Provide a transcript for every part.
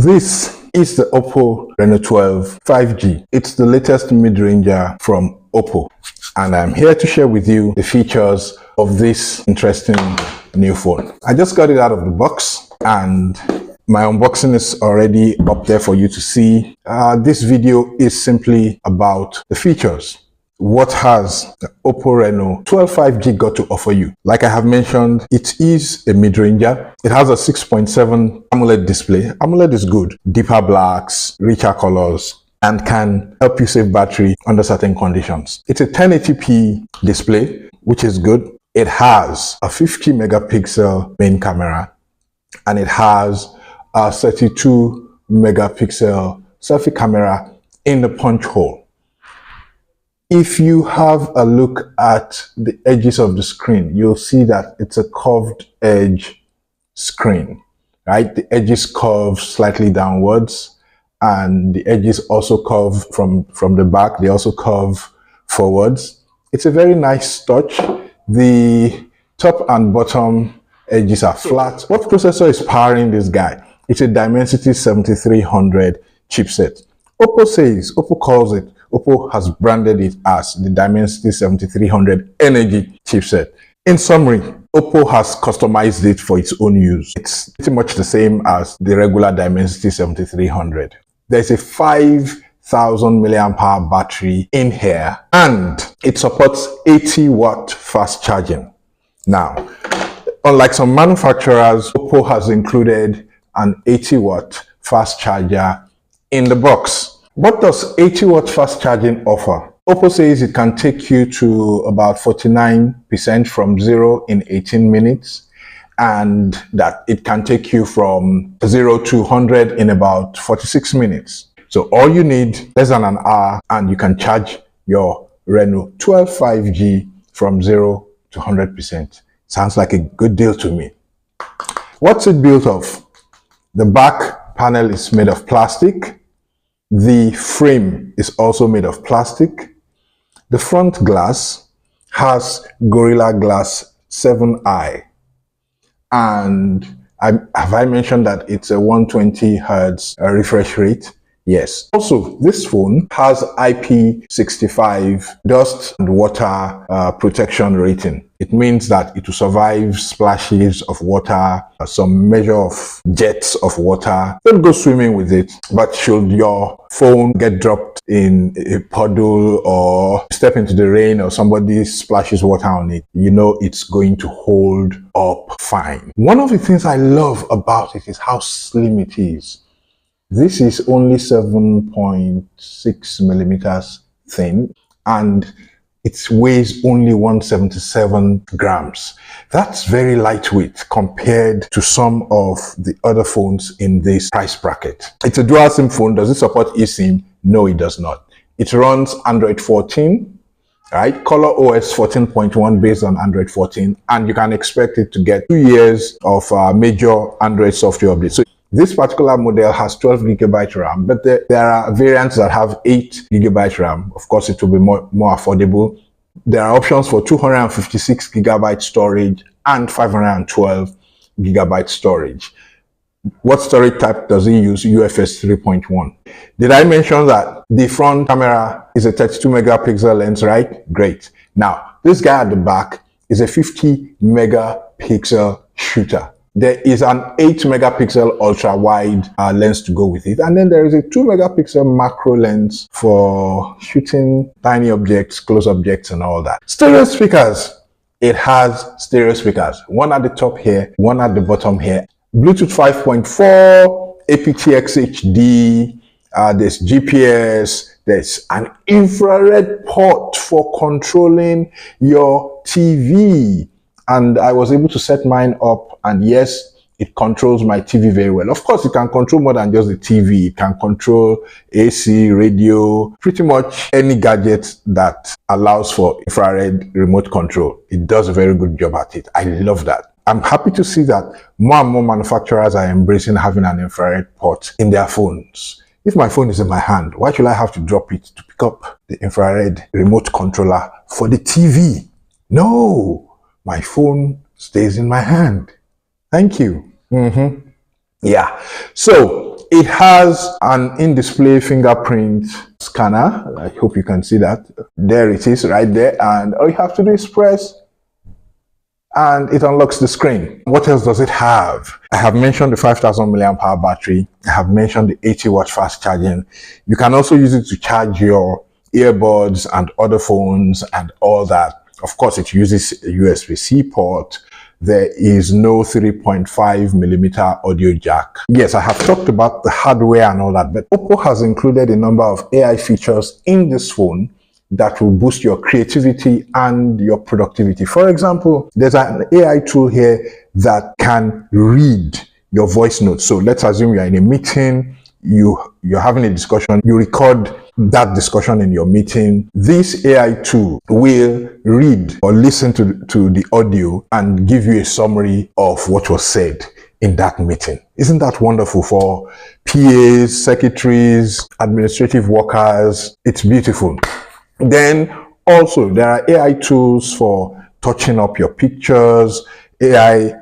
This is the OPPO Reno 12 5G. It's the latest mid-ranger from OPPO, and I'm here to share with you the features of this interesting new phone. I just got it out of the box and my unboxing is already up there for you to see. This video is simply about the features. What has the OPPO Reno 12 5G got to offer you? Like I have mentioned, it is a mid-ranger. It has a 6.7 AMOLED display. AMOLED is good. Deeper blacks, richer colors, and can help you save battery under certain conditions. It's a 1080p display, which is good. It has a 50 megapixel main camera, and it has a 32 megapixel selfie camera in the punch hole. If you have a look at the edges of the screen, you'll see that it's a curved edge screen, right? The edges curve slightly downwards, and the edges also curve from the back. They also curve forwards. It's a very nice touch. The top and bottom edges are flat. What processor is powering this guy? It's a Dimensity 7300 chipset. OPPO calls it, OPPO has branded it as the Dimensity 7300 Energy chipset. In summary, OPPO has customized it for its own use. It's pretty much the same as the regular Dimensity 7300. There's a 5,000 milliamp hour battery in here, and it supports 80-watt fast charging. Now, unlike some manufacturers, OPPO has included an 80-watt fast charger in the box. What does 80-watt fast charging offer? OPPO says it can take you to about 49% from 0 in 18 minutes, and that it can take you from 0 to 100 in about 46 minutes. So all you need, less than an hour, and you can charge your Reno 12 5G from 0 to 100%. Sounds like a good deal to me. What's it built of? The back panel is made of plastic. The frame is also made of plastic. The front glass has Gorilla Glass 7i. And have I mentioned that it's a 120 Hertz refresh rate? Yes. Also, this phone has IP65 dust and water protection rating. It means that it will survive splashes of water, some measure of jets of water. Don't go swimming with it, but should your phone get dropped in a puddle or step into the rain or somebody splashes water on it, you know it's going to hold up fine. One of the things I love about it is how slim it is. This is only 7.6 millimeters thin, and it weighs only 177 grams. That's very lightweight compared to some of the other phones in this price bracket. It's a dual SIM phone. Does it support eSIM? No, it does not. It runs Android 14, right? Color OS 14.1 based on Android 14, and you can expect it to get 2 years of major Android software updates. So this particular model has 12 gigabyte RAM, but there are variants that have 8 gigabyte RAM. Of course, it will be more affordable. There are options for 256 gigabyte storage and 512 gigabyte storage. What storage type does it use? UFS 3.1. Did I mention that the front camera is a 32 megapixel lens, right? Great. Now, this guy at the back is a 50 megapixel shooter. There is an 8 megapixel ultra wide lens to go with it, and then there is a 2 megapixel macro lens for shooting tiny objects, close objects, and all that. Stereo speakers. It has stereo speakers, one at the top here, one at the bottom here. Bluetooth 5.4, aptX HD, there's GPS, there's an infrared port for controlling your TV. And I was able to set mine up, and yes, it controls my TV very well. Of course, it can control more than just the TV. It can control AC, radio, pretty much any gadget that allows for infrared remote control. It does a very good job at it. I love that. I'm happy to see that more and more manufacturers are embracing having an infrared port in their phones. If my phone is in my hand, why should I have to drop it to pick up the infrared remote controller for the TV? No. My phone stays in my hand. Thank you. Yeah. So it has an in-display fingerprint scanner. I hope you can see that. There it is right there. And all you have to do is press and it unlocks the screen. What else does it have? I have mentioned the 5,000 milliamp hour battery. I have mentioned the 80-watt fast charging. You can also use it to charge your earbuds and other phones and all that. Of course, it uses a USB-C port. There is no 3.5 millimeter audio jack. Yes, I have talked about the hardware and all that, but OPPO has included a number of AI features in this phone that will boost your creativity and your productivity. For example, there's an AI tool here that can read your voice notes. So let's assume you're in a meeting, you're having a discussion, you record that discussion in your meeting. This AI tool will read or listen to the audio and give you a summary of what was said in that meeting. Isn't that wonderful for PAs, secretaries, administrative workers? It's beautiful. Then also there are AI tools for touching up your pictures, AI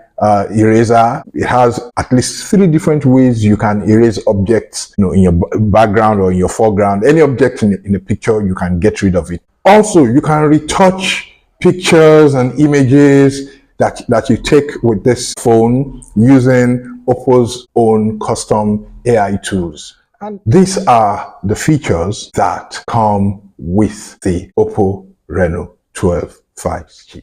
eraser. It has at least 3 different ways you can erase objects, in your background or in your foreground. Any object in the picture, you can get rid of it. Also, you can retouch pictures and images that you take with this phone using OPPO's own custom AI tools. And these are the features that come with the OPPO Reno 12 5G.